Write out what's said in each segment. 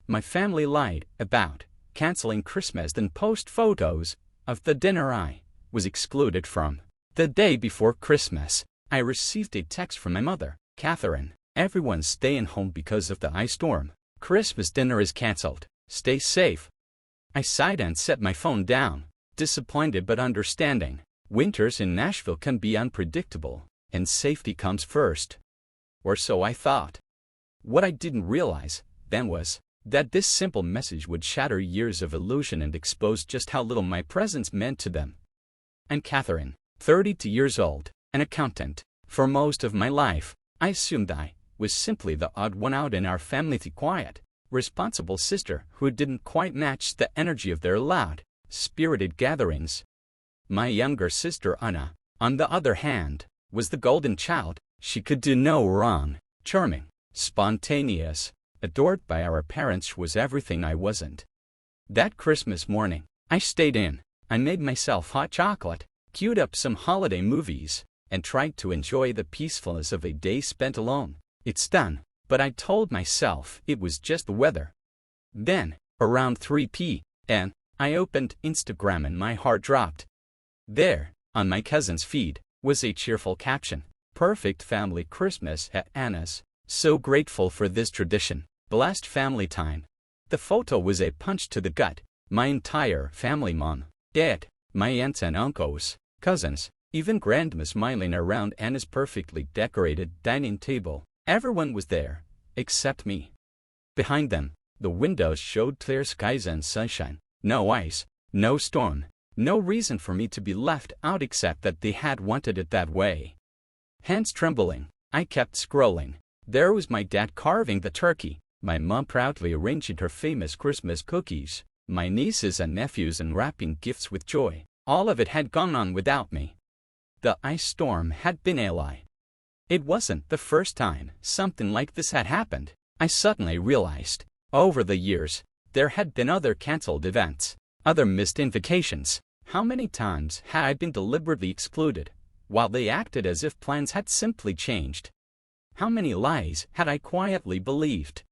My family lied about canceling Christmas, then post photos of the dinner I was excluded from. The day before Christmas, I received a text from my mother. "Catherine, everyone's staying home because of the ice storm. Christmas dinner is canceled. Stay safe." I sighed and set my phone down, disappointed but understanding. Winters in Nashville can be unpredictable, and safety comes first. Or so I thought. What I didn't realize then was that this simple message would shatter years of illusion and expose just how little my presence meant to them. I'm Catherine, 32 years old, an accountant. For most of my life, I assumed I was simply the odd one out in our family, the quiet, responsible sister who didn't quite match the energy of their loud, spirited gatherings. My younger sister Anna, on the other hand, was the golden child. She could do no wrong. Charming, spontaneous, adored by our parents. She was everything I wasn't. That Christmas morning, I stayed in. I made myself hot chocolate, queued up some holiday movies, and tried to enjoy the peacefulness of a day spent alone. It's done, but I told myself it was just the weather. Then, around 3 p.m., I opened Instagram and my heart dropped. There, on my cousin's feed, was a cheerful caption. "Perfect family Christmas at Anna's. So grateful for this tradition. Blessed family time." The photo was a punch to the gut. My entire family, mom, dad, my aunts and uncles, cousins, even grandma, smiling around Anna's perfectly decorated dining table. Everyone was there, except me. Behind them, the windows showed clear skies and sunshine. No ice, no storm, no reason for me to be left out except that they had wanted it that way. Hands trembling, I kept scrolling. There was my dad carving the turkey, my mom proudly arranging her famous Christmas cookies, my nieces and nephews unwrapping gifts with joy. All of it had gone on without me. The ice storm had been a lie. It wasn't the first time something like this had happened. I suddenly realized, over the years, there had been other canceled events, other missed invitations. How many times had I been deliberately excluded, while they acted as if plans had simply changed? How many lies had I quietly believed?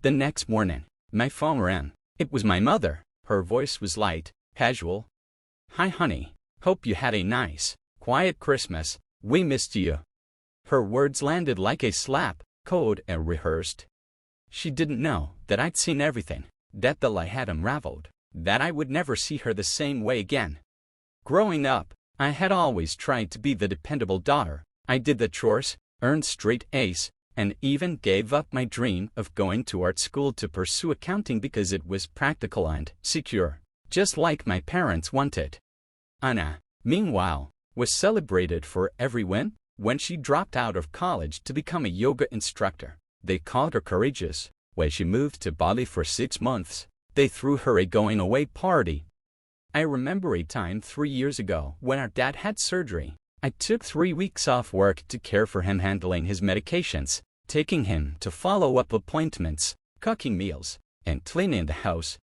The next morning, my phone rang. It was my mother. Her voice was light, casual. "Hi honey, hope you had a nice, quiet Christmas. We missed you." Her words landed like a slap, cold and rehearsed. She didn't know that I'd seen everything, that the lie had unraveled, that I would never see her the same way again. Growing up, I had always tried to be the dependable daughter. I did the chores, earned straight A's, and even gave up my dream of going to art school to pursue accounting because it was practical and secure, just like my parents wanted. Anna, meanwhile, was celebrated for every win. When she dropped out of college to become a yoga instructor, they called her courageous. When she moved to Bali for 6 months, they threw her a going-away party. I remember a time 3 years ago when our dad had surgery. I took 3 weeks off work to care for him, handling his medications, taking him to follow-up appointments, cooking meals, and cleaning the house.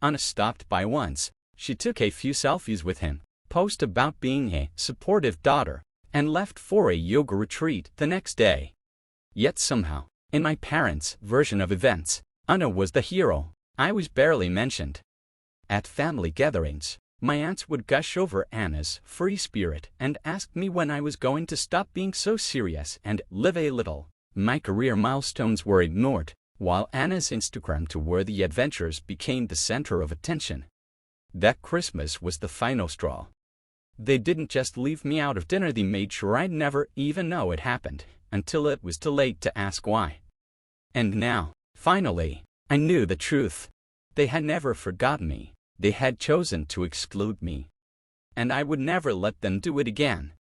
Anna stopped by once. She took a few selfies with him, posted about being a supportive daughter, and left for a yoga retreat the next day. Yet somehow, in my parents' version of events, Anna was the hero. I was barely mentioned. At family gatherings, my aunts would gush over Anna's free spirit and ask me when I was going to stop being so serious and live a little. My career milestones were ignored, while Anna's Instagram-worthy adventures became the center of attention. That Christmas was the final straw. They didn't just leave me out of dinner, they made sure I'd never even know it happened, until it was too late to ask why. And now, finally, I knew the truth. They had never forgotten me. They had chosen to exclude me. And I would never let them do it again.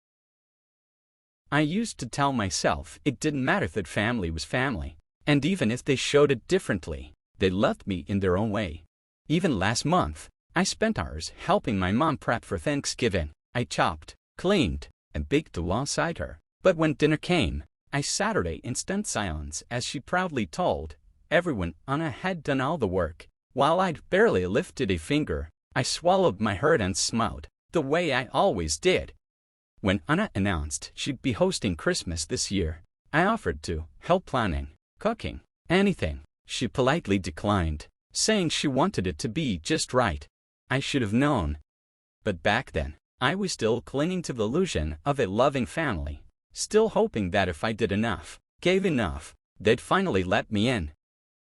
I used to tell myself it didn't matter that family was family, and even if they showed it differently, they loved me in their own way. Even last month, I spent hours helping my mom prep for Thanksgiving. I chopped, cleaned, and baked alongside her. But when dinner came, I sat in instant silence as she proudly told everyone Anna had done all the work, while I'd barely lifted a finger. I swallowed my hurt and smiled, the way I always did. When Anna announced she'd be hosting Christmas this year, I offered to help planning, cooking, anything. She politely declined, saying she wanted it to be just right. I should have known. But back then, I was still clinging to the illusion of a loving family, still hoping that if I did enough, gave enough, they'd finally let me in.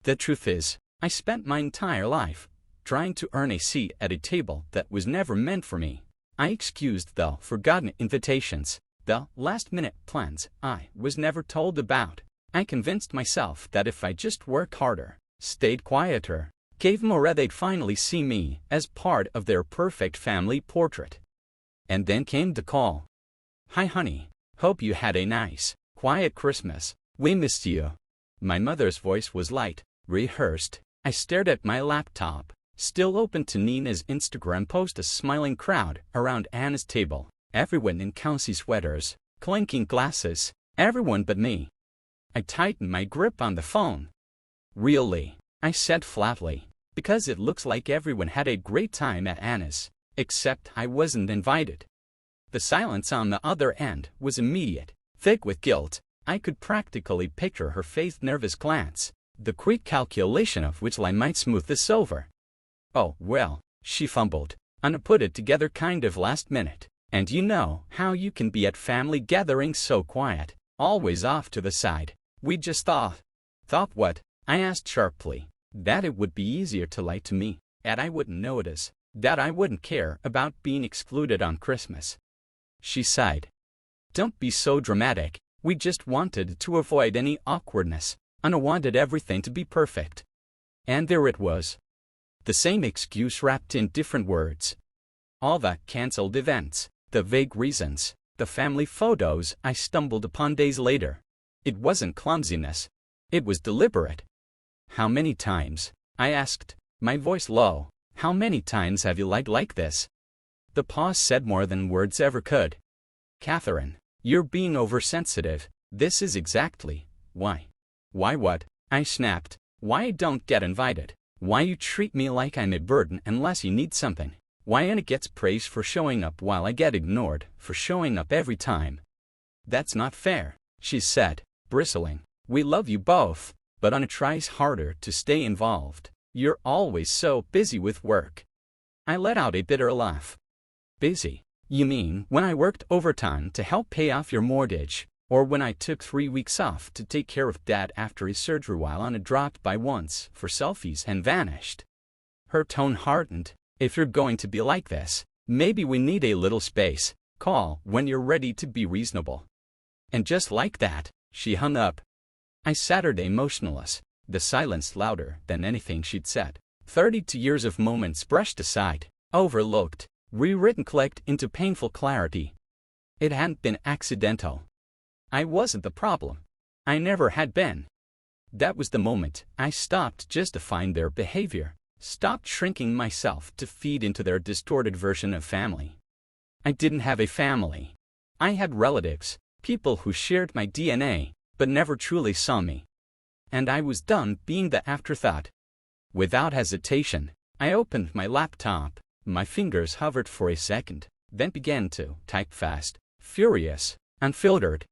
The truth is, I spent my entire life trying to earn a seat at a table that was never meant for me. I excused the forgotten invitations, the last-minute plans I was never told about. I convinced myself that if I just worked harder, stayed quieter, gave more, they'd finally see me as part of their perfect family portrait. And then came the call. "Hi honey, hope you had a nice, quiet Christmas. We missed you." My mother's voice was light, rehearsed. I stared at my laptop, still open to Nina's Instagram post, a smiling crowd around Anna's table, everyone in cozy sweaters, clinking glasses, everyone but me. I tightened my grip on the phone. "Really?" I said flatly, because it looks like everyone had a great time at Anna's, except I wasn't invited. The silence on the other end was immediate, thick with guilt. I could practically picture her faith's nervous glance, the quick calculation of which lie might smooth this over. "Oh, well," she fumbled, on a put-it-together kind of last minute. "And you know how you can be at family gatherings so quiet, always off to the side. We just thought." "Thought what?" I asked sharply. "That it would be easier to lie to me, that I wouldn't notice, that I wouldn't care about being excluded on Christmas." She sighed. "Don't be so dramatic. We just wanted to avoid any awkwardness, and I wanted everything to be perfect." And there it was. The same excuse wrapped in different words. All the cancelled events, the vague reasons, the family photos I stumbled upon days later. It wasn't clumsiness. It was deliberate. "How many times," I asked, my voice low, "how many times have you lied like this?" The pause said more than words ever could. "Catherine, you're being oversensitive. This is exactly why." "Why what?" I snapped. "Why I don't get invited. Why you treat me like I'm a burden unless you need something. Why Anna gets praised for showing up while I get ignored for showing up every time." "That's not fair," she said, bristling. "We love you both, but Anna tries harder to stay involved. You're always so busy with work." I let out a bitter laugh. "Busy? You mean when I worked overtime to help pay off your mortgage, or when I took 3 weeks off to take care of Dad after his surgery while Anna dropped by once for selfies and vanished?" Her tone hardened. "If you're going to be like this, maybe we need a little space. Call when you're ready to be reasonable." And just like that, she hung up. I sat there emotionless, the silence louder than anything she'd said. 32 years of moments brushed aside, overlooked, rewritten, clicked into painful clarity. It hadn't been accidental. I wasn't the problem. I never had been. That was the moment I stopped justifying their behavior, stopped shrinking myself to feed into their distorted version of family. I didn't have a family. I had relatives, people who shared my DNA, but never truly saw me. And I was done being the afterthought. Without hesitation, I opened my laptop. My fingers hovered for a second, then began to type fast, furious, unfiltered.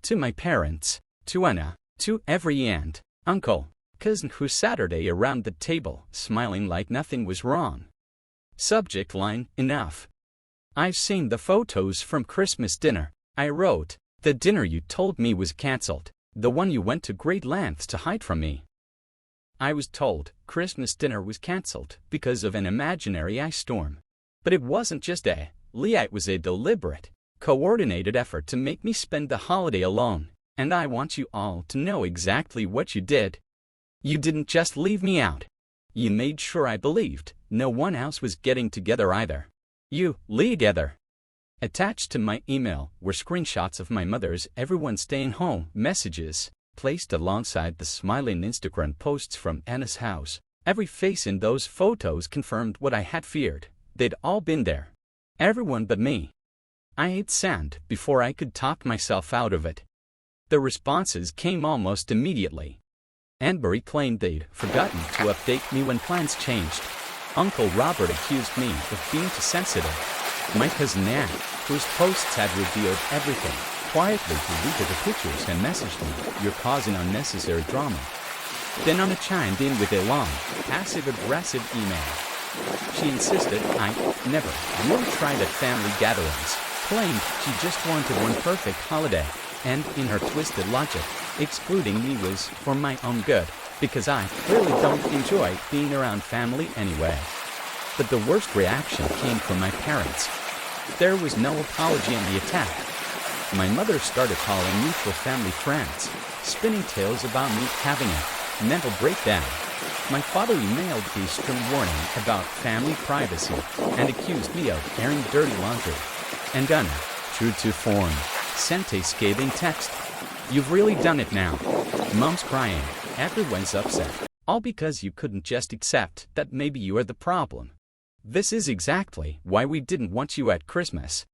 To my parents, to Anna, to every aunt, uncle, cousin who sat around the table, smiling like nothing was wrong. Subject line, enough. "I've seen the photos from Christmas dinner," I wrote. "The dinner you told me was cancelled, the one you went to great lengths to hide from me." I was told Christmas dinner was cancelled because of an imaginary ice storm. But it wasn't just a lie, it was a deliberate, coordinated effort to make me spend the holiday alone, and I want you all to know exactly what you did. You didn't just leave me out. You made sure I believed no one else was getting together either. You, together. Attached to my email were screenshots of my mother's "everyone staying home" messages, placed alongside the smiling Instagram posts from Anna's house. Every face in those photos confirmed what I had feared. They'd all been there. Everyone but me. I ate sand before I could talk myself out of it. The responses came almost immediately. Anbury claimed they'd forgotten to update me when plans changed. Uncle Robert accused me of being too sensitive. My cousin Anne, whose posts had revealed everything, quietly deleted the pictures and messaged me, "You're causing unnecessary drama." Then Anna chimed in with a long, passive-aggressive email. She insisted I never would try at family gatherings, claimed she just wanted one perfect holiday, and in her twisted logic, excluding me was for my own good, because I really don't enjoy being around family anyway. But the worst reaction came from my parents. There was no apology in the attack. My mother started calling mutual family friends, spinning tales about me having a mental breakdown. My father emailed a stern warning about family privacy and accused me of airing dirty laundry. And Anna, true to form, sent a scathing text. "You've really done it now." Mom's crying. Everyone's upset. All because you couldn't just accept that maybe you are the problem. This is exactly why we didn't want you at Christmas.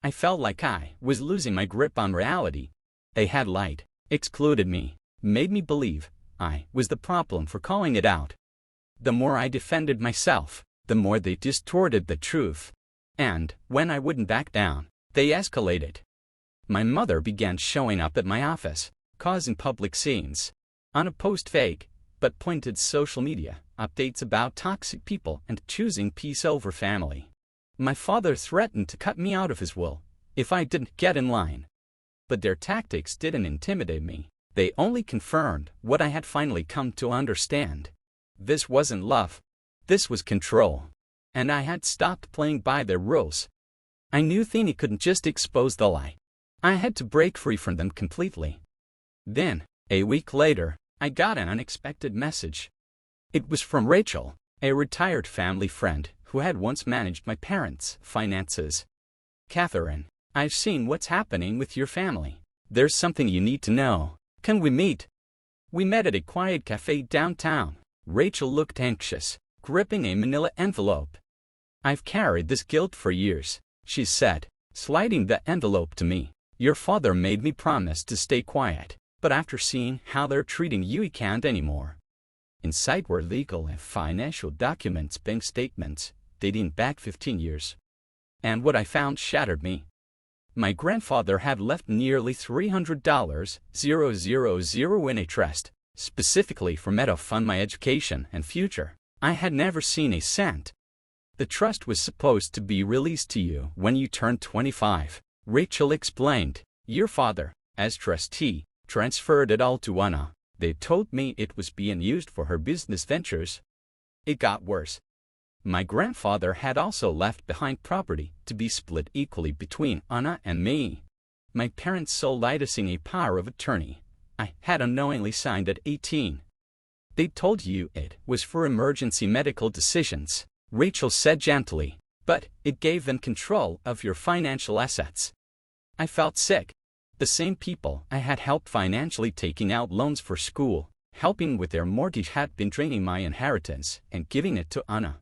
I felt like I was losing my grip on reality. A headlight excluded me, made me believe I was the problem for calling it out. The more I defended myself, the more they distorted the truth. And when I wouldn't back down, they escalated. My mother began showing up at my office, causing public scenes. On a post-fake, but pointed social media updates about toxic people and choosing peace over family. My father threatened to cut me out of his will if I didn't get in line. But their tactics didn't intimidate me. They only confirmed what I had finally come to understand. This wasn't love. This was control. And I had stopped playing by their rules. I knew Thini couldn't just expose the lie. I had to break free from them completely. Then, a week later, I got an unexpected message. It was from Rachel, a retired family friend who had once managed my parents' finances. "Catherine, I've seen what's happening with your family. There's something you need to know. Can we meet?" We met at a quiet cafe downtown. Rachel looked anxious, gripping a manila envelope. "I've carried this guilt for years," she said, sliding the envelope to me. "Your father made me promise to stay quiet, but after seeing how they're treating you, he can't anymore." Inside were legal and financial documents, bank statements, dating back 15 years. And what I found shattered me. My grandfather had left nearly $300,000 in a trust, specifically for me to fund my education and future. I had never seen a cent. "The trust was supposed to be released to you when you turned 25, Rachel explained. "Your father, as trustee, transferred it all to Anna. They told me it was being used for her business ventures." It got worse. My grandfather had also left behind property to be split equally between Anna and me. My parents sold Idacing a power of attorney I had unknowingly signed at 18. "They told you it was for emergency medical decisions," Rachel said gently, "but it gave them control of your financial assets." I felt sick. The same people I had helped financially, taking out loans for school, helping with their mortgage, had been draining my inheritance and giving it to Anna.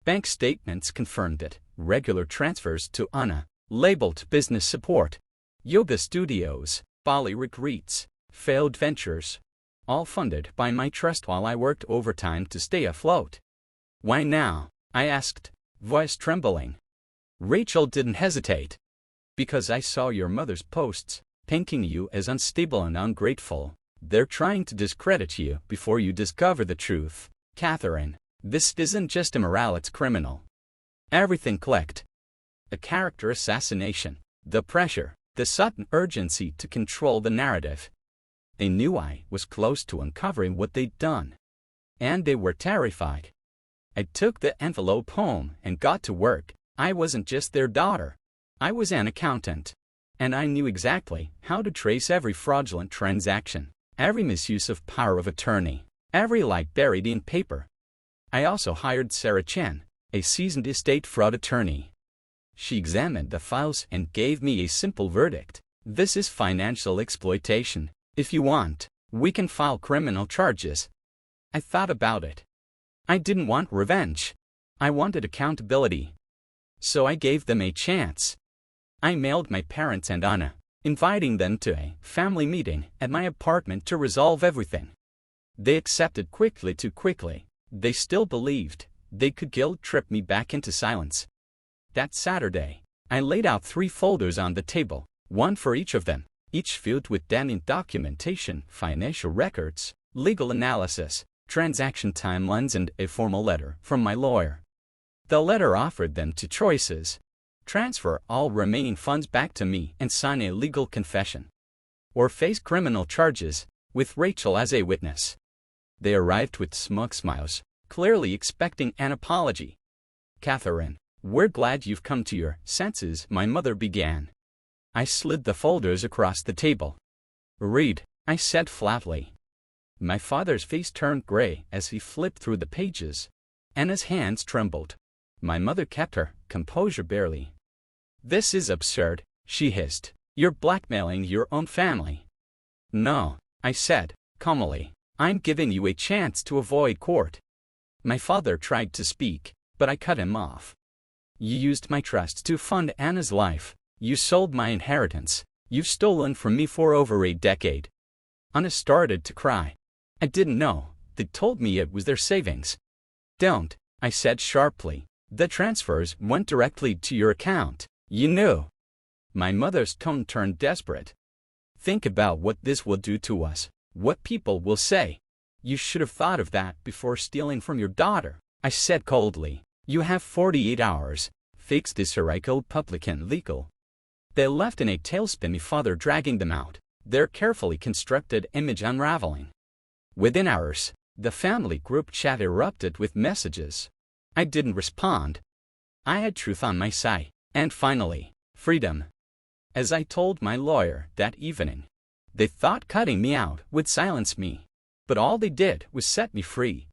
Bank statements confirmed it. Regular transfers to Anna, labeled business support, yoga studios, Bali retreats, failed ventures, all funded by my trust while I worked overtime to stay afloat. "Why now?" I asked, voice trembling. Rachel didn't hesitate. "Because I saw your mother's posts, painting you as unstable and ungrateful. They're trying to discredit you before you discover the truth. Catherine, this isn't just immoral, it's criminal." Everything clicked. A character assassination, the pressure, the sudden urgency to control the narrative. They knew I was close to uncovering what they'd done. And they were terrified. I took the envelope home and got to work. I wasn't just their daughter. I was an accountant. And I knew exactly how to trace every fraudulent transaction, every misuse of power of attorney, every lie buried in paper. I also hired Sarah Chen, a seasoned estate fraud attorney. She examined the files and gave me a simple verdict. "This is financial exploitation. If you want, we can file criminal charges." I thought about it. I didn't want revenge. I wanted accountability. So I gave them a chance. I mailed my parents and Anna, inviting them to a family meeting at my apartment to resolve everything. They accepted quickly, too quickly. They still believed they could guilt trip me back into silence. That Saturday, I laid out 3 folders on the table, one for each of them, each filled with damning documentation, financial records, legal analysis, transaction timelines, and a formal letter from my lawyer. The letter offered them two choices: transfer all remaining funds back to me and sign a legal confession, or face criminal charges, with Rachel as a witness. They arrived with smug smiles, clearly expecting an apology. "Catherine, we're glad you've come to your senses," my mother began. I slid the folders across the table. "Read," I said flatly. My father's face turned gray as he flipped through the pages, and his hands trembled. My mother kept her composure barely. "This is absurd," she hissed. "You're blackmailing your own family." "No," I said calmly. "I'm giving you a chance to avoid court." My father tried to speak, but I cut him off. "You used my trust to fund Anna's life. You sold my inheritance. You've stolen from me for over a decade." Anna started to cry. "I didn't know. They told me it was their savings." "Don't," I said sharply. "The transfers went directly to your account. You knew." My mother's tone turned desperate. "Think about what this will do to us. What people will say. You should have thought of that before stealing from your daughter," I said coldly. "You have 48 hours. Fix this or I go public and legal." They left in a tailspin, my father dragging them out, their carefully constructed image unraveling. Within hours, the family group chat erupted with messages. I didn't respond. I had truth on my side, and finally, freedom. As I told my lawyer that evening, they thought cutting me out would silence me, but all they did was set me free.